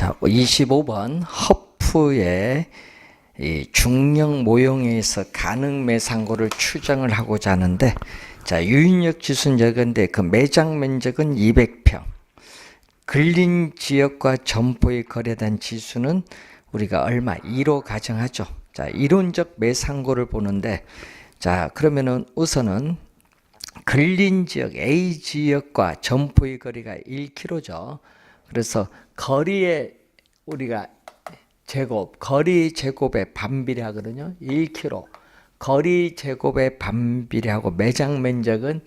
자, 25번 허프의 이 중력 모형에서 가능 매상고를 추정을 하고자 하는데, 자, 유인력 지수는 적은데 그 매장 면적은 200평. 근린 지역과 점포에 거래된 지수는 우리가 얼마? 2로 가정하죠. 자, 이론적 매상고를 보는데, 자, 그러면은 우선은 근린 지역 A 지역과 점포의 거리가 1km죠. 그래서 거리의 우리가 제곱, 거리 제곱에 반비례하거든요. 1km. 거리 제곱에 반비례하고 매장 면적은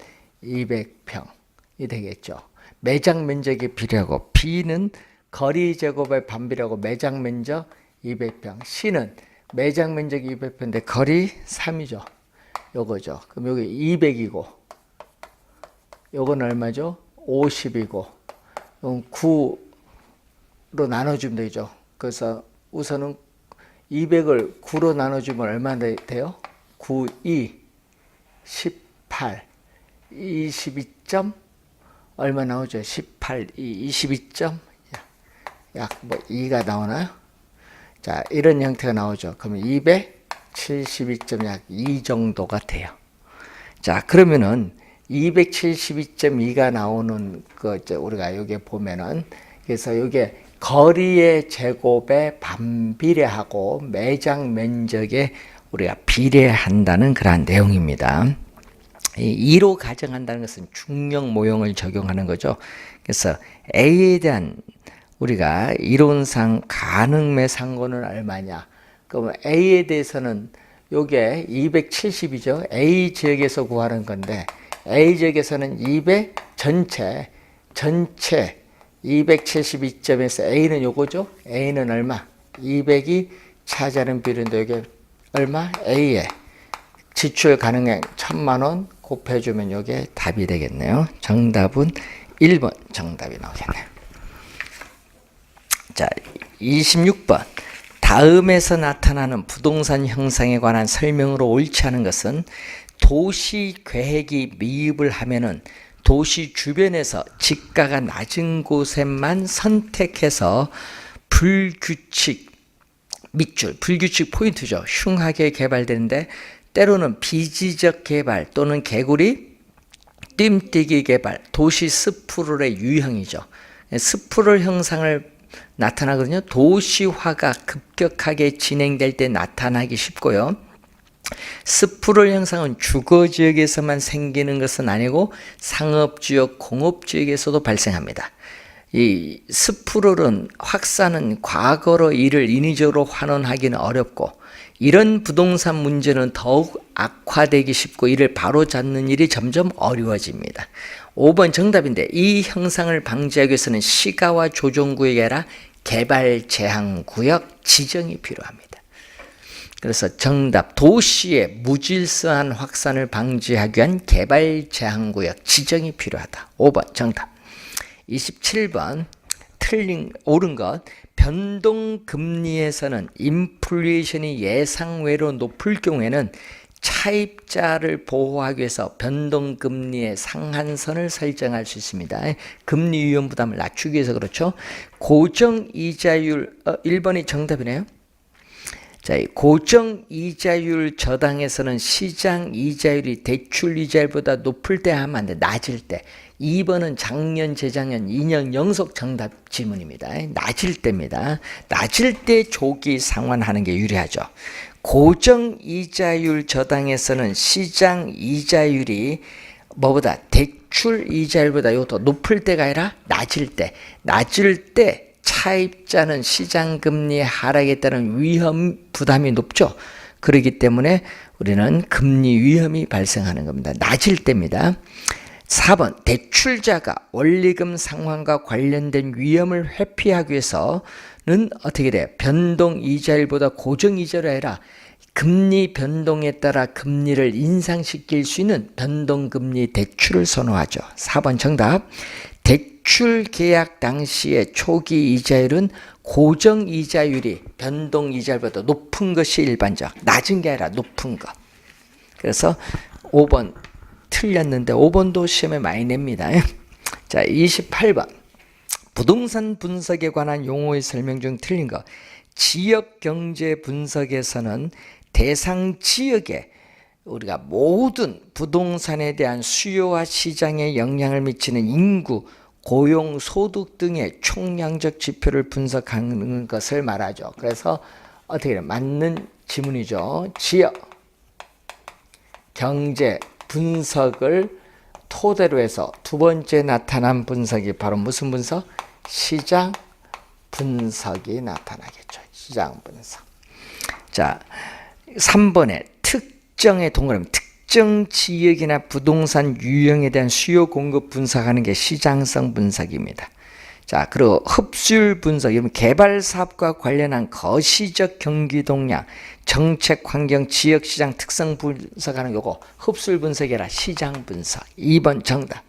200평이 되겠죠. 매장 면적이 비례하고 B는 거리 제곱에 반비례하고 매장 면적 200평. C는 매장 면적이 200평인데 거리 3이죠. 요거죠. 그럼 여기 200이고 요건 얼마죠? 50이고 9로 나눠주면 되죠. 그래서 우선은 200을 9로 나눠주면 얼마나 돼요? 9, 2, 18, 22점 얼마 나오죠? 18, 22점 약 뭐 2가 나오나요? 자, 이런 형태가 나오죠. 그러면 272점 약 2 정도가 돼요. 자, 그러면은 272.2가 나오는 거 우리가 여기 보면은, 그래서 이게 거리의 제곱에 반비례하고 매장 면적에 우리가 비례한다는 그러한 내용입니다. 2로 가정한다는 것은 중력 모형을 적용하는 거죠. 그래서 A에 대한 우리가 이론상 가능 매상고는 얼마냐? 그러면 A에 대해서는 요게 270이죠. A 지역에서 구하는 건데 A 지역에서는 200 전체 272점에서 A는 요거죠. A는 얼마? 200이 차지하는 비율인데 이게 얼마? A에 지출 가능액 1000만 원 곱해주면 이게 답이 되겠네요. 정답은 1번 정답이 나오겠네요. 자, 26번. 다음에서 나타나는 부동산 형상에 관한 설명으로 옳지 않은 것은 도시 계획이 미입을 하면은 도시 주변에서 지가가 낮은 곳에만 선택해서 불규칙 밑줄, 불규칙 포인트죠. 흉하게 개발되는데 때로는 비지적 개발 또는 개구리 뜀뛰기 개발, 도시 스프롤의 유형이죠. 스프롤 형상을 나타나거든요. 도시화가 급격하게 진행될 때 나타나기 쉽고요. 스프롤 형상은 주거지역에서만 생기는 것은 아니고 상업지역, 공업지역에서도 발생합니다. 이 스프롤은 확산은 과거로 이를 인위적으로 환원하기는 어렵고 이런 부동산 문제는 더욱 악화되기 쉽고 이를 바로잡는 일이 점점 어려워집니다. 5번 정답인데 이 형상을 방지하기 위해서는 시가와 조정구역이 아니라 개발 제한 구역 지정이 필요합니다. 그래서 정답 도시의 무질서한 확산을 방지하기 위한 개발 제한 구역 지정이 필요하다. 5번 정답. 27번 옳은 것. 변동금리에서는 인플레이션이 예상외로 높을 경우에는 차입자를 보호하기 위해서 변동금리의 상한선을 설정할 수 있습니다. 금리 위험 부담을 낮추기 위해서 그렇죠. 고정이자율 1번이 정답이네요. 자, 고정이자율 저당에서는 시장 이자율이 대출 이자율보다 높을 때 하면 안 돼. 낮을 때. 2번은 작년, 재작년, 2년 연속 정답 지문입니다. 낮을 때입니다. 낮을 때 조기 상환하는 게 유리하죠. 고정이자율 저당에서는 시장 이자율이 뭐보다 대출 이자율보다 더 높을 때가 아니라 낮을 때. 낮을 때 차입자는 시장금리 하락에 따른 위험 부담이 높죠. 그렇기 때문에 우리는 금리 위험이 발생하는 겁니다. 낮을 때입니다. 4번 대출자가 원리금 상환과 관련된 위험을 회피하기 위해서는 어떻게 돼요? 변동이자율보다 고정이자율이 아니라 금리 변동에 따라 금리를 인상시킬 수 있는 변동금리 대출을 선호하죠. 4번 정답. 대출 계약 당시의 초기 이자율은 고정 이자율이 변동 이자율보다 높은 것이 일반적. 낮은 게 아니라 높은 것. 그래서 5번 틀렸는데 5번도 시험에 많이 냅니다. 자, 28번. 부동산 분석에 관한 용어의 설명 중 틀린 것. 지역 경제 분석에서는 대상 지역에 우리가 모든 부동산에 대한 수요와 시장에 영향을 미치는 인구, 고용, 소득 등의 총량적 지표를 분석하는 것을 말하죠. 그래서 어떻게 해요? 맞는 지문이죠. 지역 경제 분석을 토대로 해서 두 번째 나타난 분석이 바로 무슨 분석? 시장 분석이 나타나겠죠. 시장 분석. 자, 3번에 특정의 동그라미, 특정 지역이나 부동산 유형에 대한 수요 공급 분석하는 게 시장성 분석입니다. 자, 그리고 흡수율 분석, 개발 사업과 관련한 거시적 경기 동향, 정책 환경, 지역 시장 특성 분석하는 요거 흡수율 분석이라 시장 분석. 2번 정답.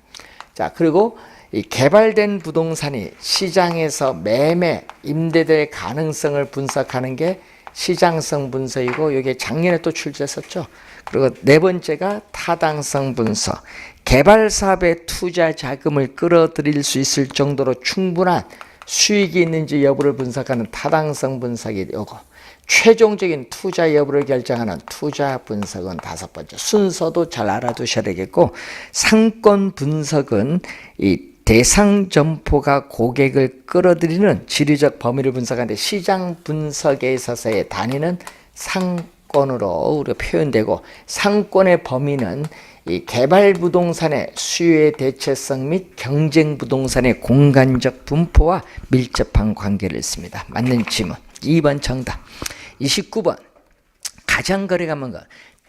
자, 그리고 이 개발된 부동산이 시장에서 매매, 임대될 가능성을 분석하는 게 시장성 분석이고, 이게 작년에 또 출제했었죠. 그리고 네 번째가 타당성 분석. 개발 사업에 투자 자금을 끌어들일 수 있을 정도로 충분한 수익이 있는지 여부를 분석하는 타당성 분석이 요거. 최종적인 투자 여부를 결정하는 투자 분석은 다섯 번째. 순서도 잘 알아두셔야 되겠고, 상권 분석은 이 대상 점포가 고객을 끌어들이는 지리적 범위를 분석하는데, 시장 분석에 있어서의 단위는 상권으로 우리가 표현되고, 상권의 범위는 이 개발 부동산의 수요의 대체성 및 경쟁 부동산의 공간적 분포와 밀접한 관계를 있습니다. 맞는 지문. 2번 정답. 29번 가장거래가 뭔가?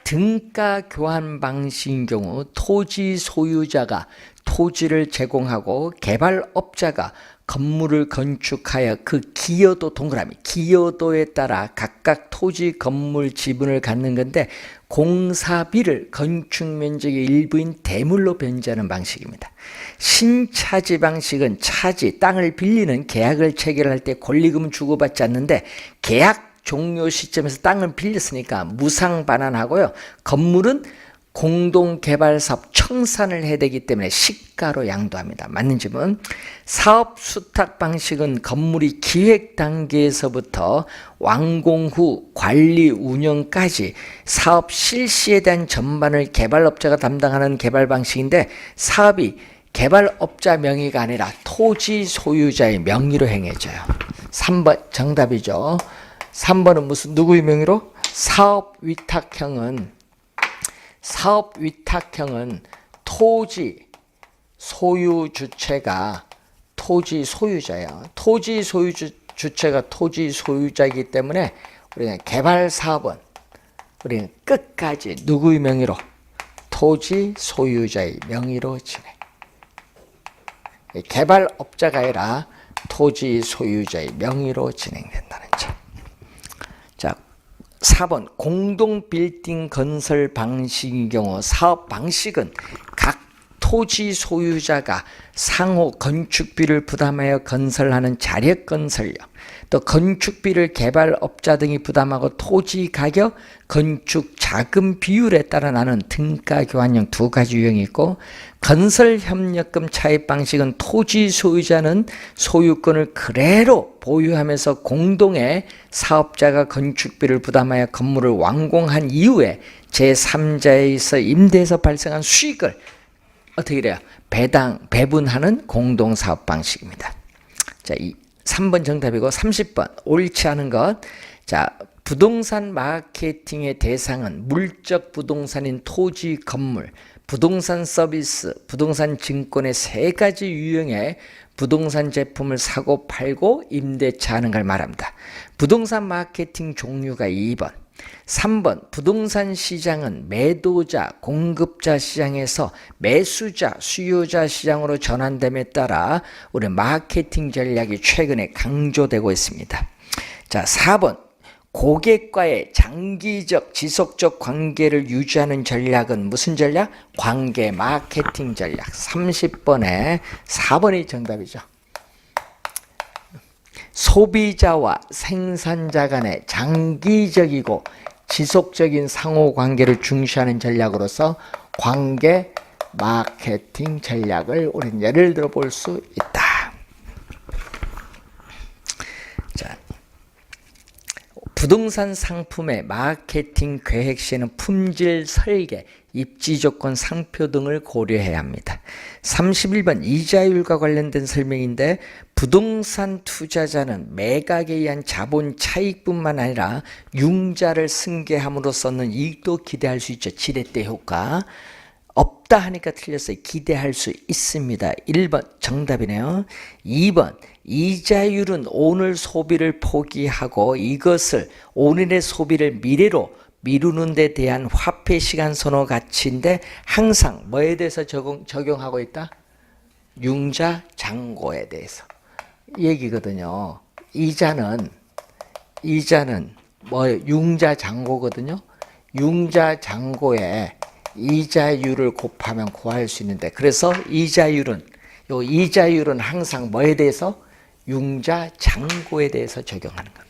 등가 교환 방식인 경우 토지 소유자가 토지를 제공하고 개발업자가 건물을 건축하여 그 기여도 동그라미 기여도에 따라 각각 토지 건물 지분을 갖는 건데, 공사비를 건축 면적의 일부인 대물로 변제하는 방식입니다. 신차지 방식은 차지, 땅을 빌리는 계약을 체결할 때 권리금은 주고받지 않는데, 계약 종료 시점에서 땅을 빌렸으니까 무상 반환하고요. 건물은 공동개발사업 청산을 해야 되기 때문에 시가로 양도합니다. 맞는 질문. 사업 수탁 방식은 건물이 기획 단계에서부터 완공 후 관리 운영까지 사업 실시에 대한 전반을 개발업자가 담당하는 개발 방식인데, 사업이 개발업자 명의가 아니라 토지 소유자의 명의로 행해져요. 3번 정답이죠. 3번은 무슨 누구의 명의로? 사업 위탁형은 토지 소유 주체가 토지 소유자예요. 토지 소유 주체가 토지 소유자이기 때문에 우리는 개발 사업은 우리는 끝까지 누구의 명의로? 토지 소유자의 명의로 진행. 개발업자가 아니라 토지 소유자의 명의로 진행된다는 점. 자, 4번 공동 빌딩 건설 방식의 경우 사업 방식은 각 토지 소유자가 상호 건축비를 부담하여 건설하는 자력 건설료, 또 건축비를 개발업자 등이 부담하고 토지 가격, 건축 자금 비율에 따라 나는 등가 교환형 두 가지 유형이 있고, 건설 협력금 차입 방식은 토지 소유자는 소유권을 그대로 보유하면서 공동의 사업자가 건축비를 부담하여 건물을 완공한 이후에 제3자에서 임대에서 발생한 수익을 어떻게 돼요? 배분하는 공동사업 방식입니다. 자, 3번 정답이고 30번 옳지 않은 것. 자, 부동산 마케팅의 대상은 물적 부동산인 토지, 건물, 부동산 서비스, 부동산 증권의 세 가지 유형의 부동산 제품을 사고 팔고 임대차하는 걸 말합니다. 부동산 마케팅 종류가 2번. 3번 부동산 시장은 매도자, 공급자 시장에서 매수자, 수요자 시장으로 전환됨에 따라 우리 마케팅 전략이 최근에 강조되고 있습니다. 자, 4번 고객과의 장기적, 지속적 관계를 유지하는 전략은 무슨 전략? 관계 마케팅 전략. 30번에 4번이 정답이죠. 소비자와 생산자 간의 장기적이고 지속적인 상호관계를 중시하는 전략으로서 관계 마케팅 전략을 우리는 예를 들어 볼 수 있다. 부동산 상품의 마케팅 계획 시에는 품질 설계, 입지 조건, 상표 등을 고려해야 합니다. 31번 이자율과 관련된 설명인데 부동산 투자자는 매각에 의한 자본 차익뿐만 아니라 융자를 승계함으로써는 이익도 기대할 수 있죠. 지렛대 효과. 없다 하니까 틀렸어요. 기대할 수 있습니다. 1번 정답이네요. 2번 이자율은 오늘 소비를 포기하고 이것을 오늘의 소비를 미래로 미루는 데 대한 화폐 시간 선호 가치인데 항상 뭐에 대해서 적용하고 있다? 융자 잔고에 대해서 얘기거든요. 이자는 뭐 융자 잔고거든요. 융자 잔고에 이자율을 곱하면 구할 수 있는데 그래서 이자율은 항상 뭐에 대해서? 융자 잔고에 대해서 적용하는 겁니다.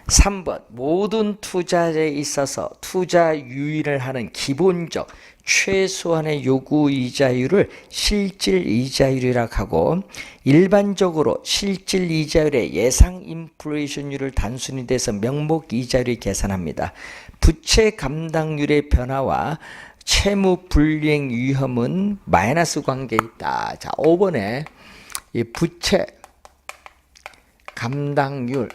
3번 모든 투자에 있어서 투자 유인을 하는 기본적 최소한의 요구 이자율을 실질 이자율이라고 하고 일반적으로 실질 이자율의 예상 인플레이션율을 단순히 대서 명목 이자율을 계산합니다. 부채 감당률의 변화와 채무 불이행 위험은 마이너스 관계에 있다. 자, 5번에 이 부채 감당률은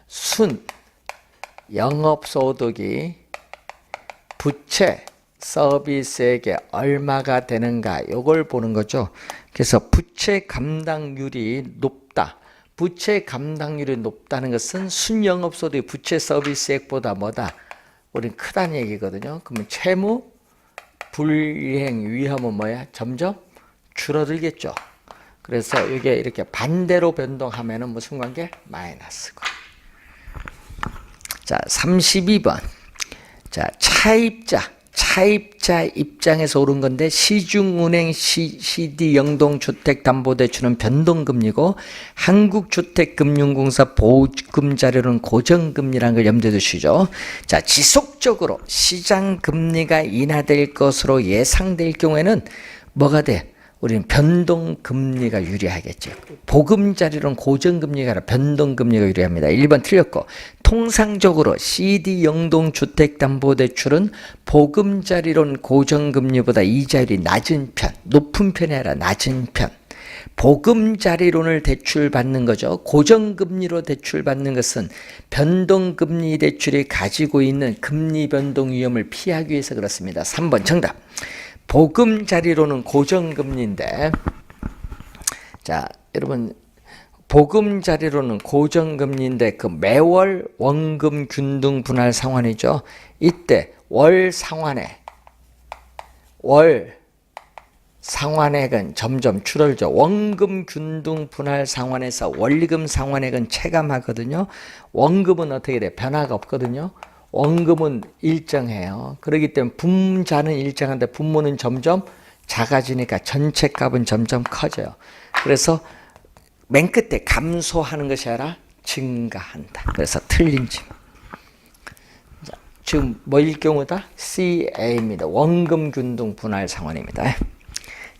순 영업소득이 부채 서비스액에 얼마가 되는가 이걸 보는 거죠. 그래서 부채 감당률이 높다. 부채 감당률이 높다는 것은 순영업소득이 부채 서비스액보다 뭐다? 우린 크다는 얘기거든요. 그러면 채무 불이행 위험은 뭐야? 점점 줄어들겠죠. 그래서 이게 이렇게 반대로 변동하면은 무슨 관계? 마이너스고. 자, 32번. 자, 차입자 입장에서 옳은 건데 시중은행 CD 영동주택담보대출은 변동금리고 한국주택금융공사 보증자료는 고정금리라는 걸 염두에 두시죠. 자, 지속적으로 시장금리가 인하될 것으로 예상될 경우에는 뭐가 돼? 우리는 변동금리가 유리하겠죠. 보금자리로는 고정금리가 아니라 변동금리가 유리합니다. 1번 틀렸고 통상적으로 CD 영동주택담보대출은 보금자리로는 고정금리보다 이자율이 낮은 편, 높은 편이 아니라 낮은 편. 보금자리론을 대출받는 거죠. 고정금리로 대출받는 것은 변동금리 대출이 가지고 있는 금리 변동 위험을 피하기 위해서 그렇습니다. 3번 정답. 보금자리로는 고정금리인데 자 여러분 보금자리로는 고정금리인데 그 매월 원금 균등 분할 상환이죠. 이때 월 상환액은 점점 줄어들죠. 원금 균등 분할 상환에서 원리금 상환액은 체감하거든요. 원금은 어떻게 돼? 변화가 없거든요. 원금은 일정해요. 그렇기 때문에 분자는 일정한데 분모는 점점 작아지니까 전체 값은 점점 커져요. 그래서 맨 끝에 감소하는 것이 아니라 증가한다. 그래서 틀린 집. 지금 뭐일 경우다? CA입니다. 원금 균등 분할 상환입니다.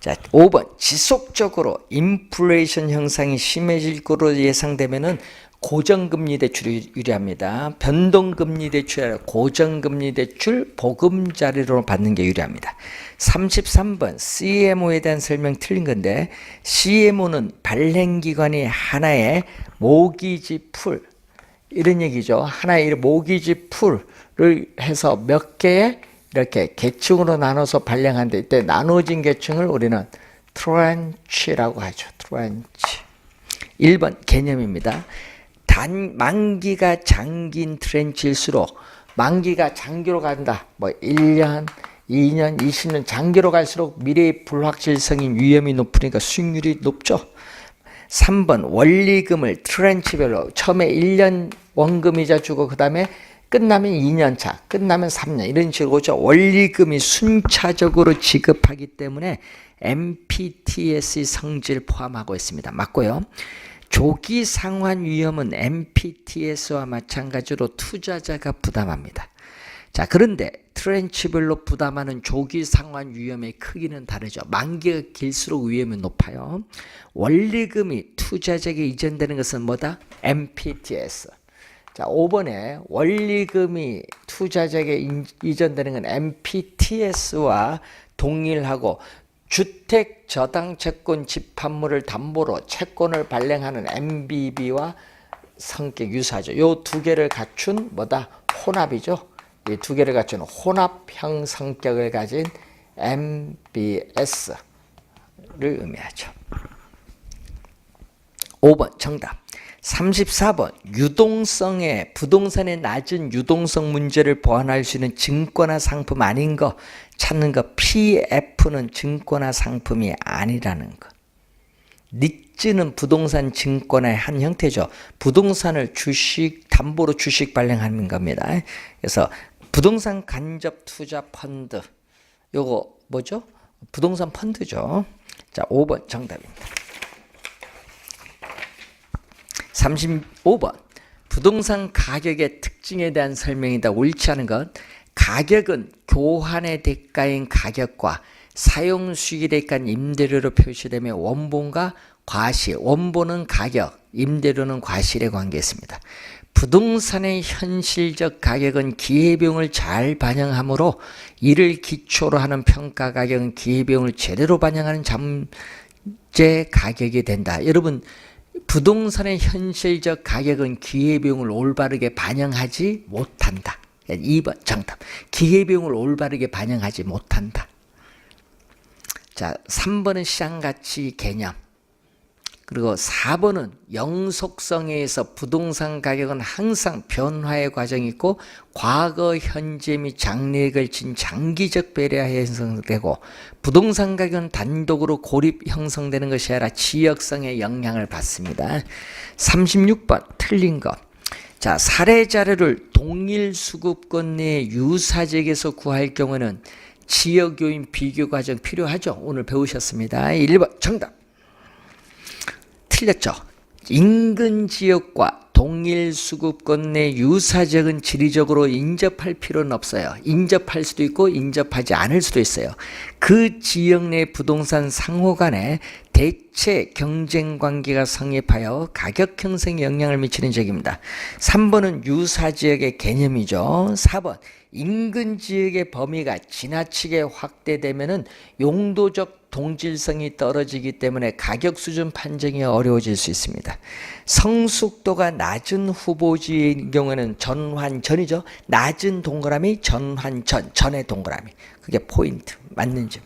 자, 5번 지속적으로 인플레이션 형상이 심해질 것으로 예상되면은 고정금리 대출이 유리합니다. 변동금리 대출이 아니라 고정금리 대출 보금자리로 받는 게 유리합니다. 33번 CMO에 대한 설명 틀린 건데 CMO는 발행기관이 하나의 모기지 풀 이런 얘기죠. 하나의 모기지 풀을 해서 몇 개의 이렇게 계층으로 나눠서 발행하는데 이때 나눠진 계층을 우리는 트렌치라고 하죠. 트렌치. 1번 개념입니다. 만기가 장긴 트렌치일수록 만기가 장기로 간다. 뭐 1년, 2년, 20년 장기로 갈수록 미래의 불확실성인 위험이 높으니까 수익률이 높죠. 3번 원리금을 트렌치별로 처음에 1년 원금이자 주고 그 다음에 끝나면 2년 차, 끝나면 3년 이런 식으로 원리금이 순차적으로 지급하기 때문에 MPTS의 성질을 포함하고 있습니다. 맞고요. 조기 상환 위험은 MPTS와 마찬가지로 투자자가 부담합니다. 자, 그런데 트렌치별로 부담하는 조기 상환 위험의 크기는 다르죠. 만기가 길수록 위험이 높아요. 원리금이 투자자에게 이전되는 것은 뭐다? MPTS. 자, 5번에 원리금이 투자자에게 이전되는 건 MPTS와 동일하고 주택 저당 채권 집합물을 담보로 채권을 발행하는 MBB와 성격 유사하죠. 요 두 개를 갖춘 뭐다? 혼합이죠. 이 두 개를 갖춘 혼합형 성격을 가진 MBS를 의미하죠. 5번 정답. 34번 유동성의 부동산의 낮은 유동성 문제를 보완할 수 있는 증권화 상품 아닌 거 찾는 거. PF는 증권화 상품이 아니라는 거. 니츠는 부동산 증권화의 한 형태죠. 부동산을 주식 담보로 주식 발행하는 겁니다. 그래서 부동산 간접 투자 펀드, 요거 뭐죠? 부동산 펀드죠. 자, 5번 정답입니다. 35번 부동산 가격의 특징에 대한 설명이다. 옳지 않은 것. 가격은 교환의 대가인 가격과 사용 수익의 대가인 임대료로 표시되며 원본과 과실, 원본은 가격, 임대료는 과실의 관계에 있습니다. 부동산의 현실적 가격은 기회비용을 잘 반영하므로 이를 기초로 하는 평가 가격은 기회비용을 제대로 반영하는 잠재 가격이 된다. 여러분, 부동산의 현실적 가격은 기회비용을 올바르게 반영하지 못한다. 2번 정답. 기회비용을 올바르게 반영하지 못한다. 자, 3번은 시장가치 개념. 그리고 4번은 영속성에 의해서 부동산 가격은 항상 변화의 과정이 있고 과거, 현재 및 장래에 걸친 장기적 배려하에 형성되고 부동산 가격은 단독으로 고립 형성되는 것이 아니라 지역성의 영향을 받습니다. 36번 틀린 것. 자, 사례 자료를 동일 수급권 내의 유사지역에서 구할 경우는 지역 요인 비교 과정 필요하죠. 오늘 배우셨습니다. 1번 정답. 틀렸죠. 인근 지역과 동일 수급권 내 유사지역은 지리적으로 인접할 필요는 없어요. 인접할 수도 있고 인접하지 않을 수도 있어요. 그 지역 내 부동산 상호 간에 대체 경쟁 관계가 성립하여 가격 형성에 영향을 미치는 지역입니다. 3번은 유사지역의 개념이죠. 4번 인근 지역의 범위가 지나치게 확대되면은 용도적 동질성이 떨어지기 때문에 가격 수준 판정이 어려워질 수 있습니다. 성숙도가 낮은 후보지의 경우에는 전환전이죠. 낮은 동그라미, 전환전, 전의 동그라미. 그게 포인트, 맞는 점.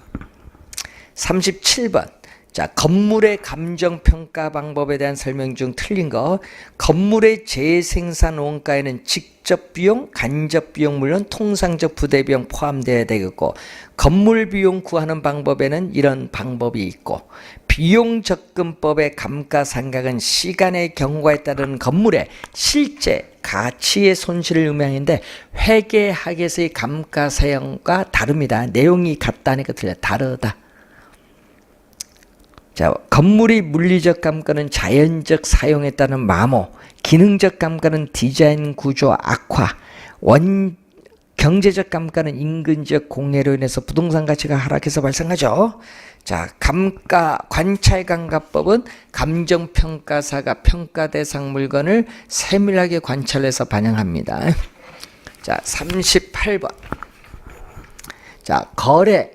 37번. 자, 건물의 감정평가 방법에 대한 설명 중 틀린 거. 건물의 재생산 원가에는 직접 비용, 간접 비용 물론 통상적 부대 비용 포함되어야 되겠고 건물 비용 구하는 방법에는 이런 방법이 있고 비용 접근법의 감가상각은 시간의 경과에 따른 건물의 실제 가치의 손실을 의미하는데 회계학에서의 감가사용과 다릅니다. 내용이 같다니까 틀려. 다르다. 자, 건물의 물리적 감가는 자연적 사용에 따른 마모, 기능적 감가는 디자인 구조 악화, 경제적 감가는 인근 지역 공해로 인해서 부동산 가치가 하락해서 발생하죠. 자, 관찰감가법은 감정평가사가 평가 대상 물건을 세밀하게 관찰해서 반영합니다. 자, 38번. 자, 거래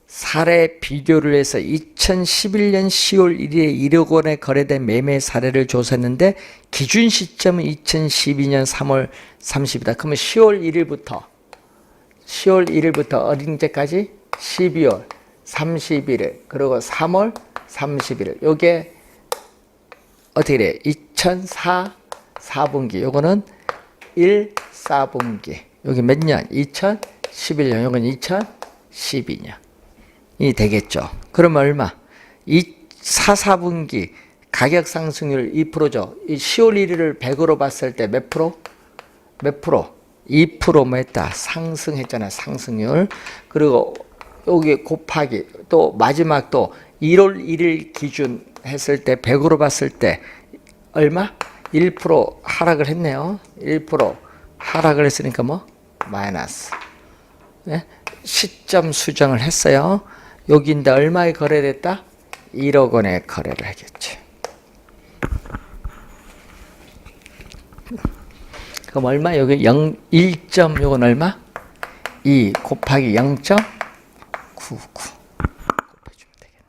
사례 비교를 해서 2011년 10월 1일에 1억 원에 거래된 매매 사례를 조사했는데 기준 시점은 2012년 3월 30일이다. 그러면 10월 1일부터 어린이제까지 12월 31일 그리고 3월 31일 요게 어떻게 돼? 2004 4분기 요거는 1/4분기 여기 몇 년? 2011년 요건 2012년 이 되겠죠. 그러면 얼마? 4분기 가격 상승률 2%죠. 이 10월 1일을 100으로 봤을 때 몇 프로? 몇 프로? 2% 뭐 했다. 상승했잖아. 상승률. 그리고 여기 곱하기 또 마지막 또 1월 1일 기준 했을 때 100으로 봤을 때 얼마? 1% 하락을 했네요. 1% 하락을 했으니까 뭐? 마이너스. 네? 시점 수정을 했어요. 여기인데 얼마에 거래됐다? 1억 원에 거래를 하겠지. 그럼 얼마? 여기 1점, 요건 얼마? 2 곱하기 0.99 곱해주면 되겠네.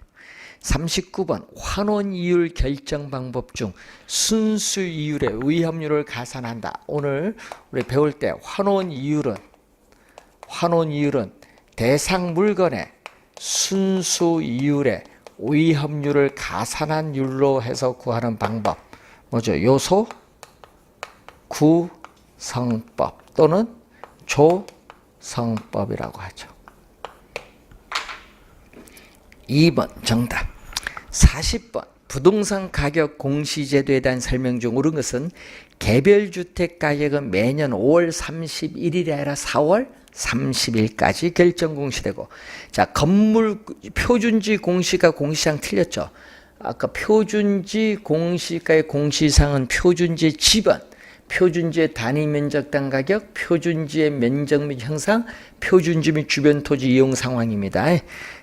39번 환원이율 결정 방법 중 순수 이율의 위험률을 가산한다. 오늘 우리 배울 때 환원이율은 대상 물건의 순수 이율의 위험률을 가산한 율로 해서 구하는 방법. 뭐죠? 요소 구성법 또는 조성법이라고 하죠. 2번 정답. 40번 부동산 가격 공시제도에 대한 설명 중 옳은 것은 개별주택 가격은 매년 5월 31일이 아니라 4월 30일까지 결정 공시되고, 자, 건물 표준지 공시가 공시상 틀렸죠. 아까 표준지 공시가의 공시상은 표준지 지번, 표준지의 단위 면적당 가격, 표준지의 면적 및 형상, 표준지 및 주변 토지 이용 상황입니다.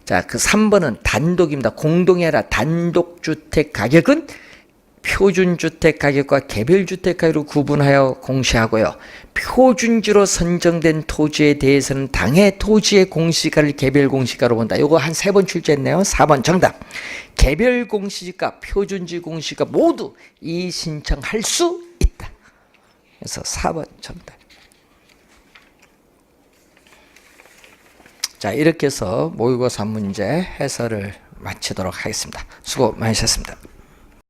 자, 그 3번은 단독입니다. 공동이 아니라 단독주택 가격은 표준주택 가격과 개별주택 가격으로 구분하여 공시하고요. 표준지로 선정된 토지에 대해서는 당해 토지의 공시가를 개별 공시가로 본다. 요거 한 3번 출제했네요. 4번 정답. 개별 공시지가, 표준지 공시가 모두 이의 신청할 수 있다. 그래서 4번 정답. 자, 이렇게 해서 모의고사 문제 해설을 마치도록 하겠습니다. 수고 많으셨습니다.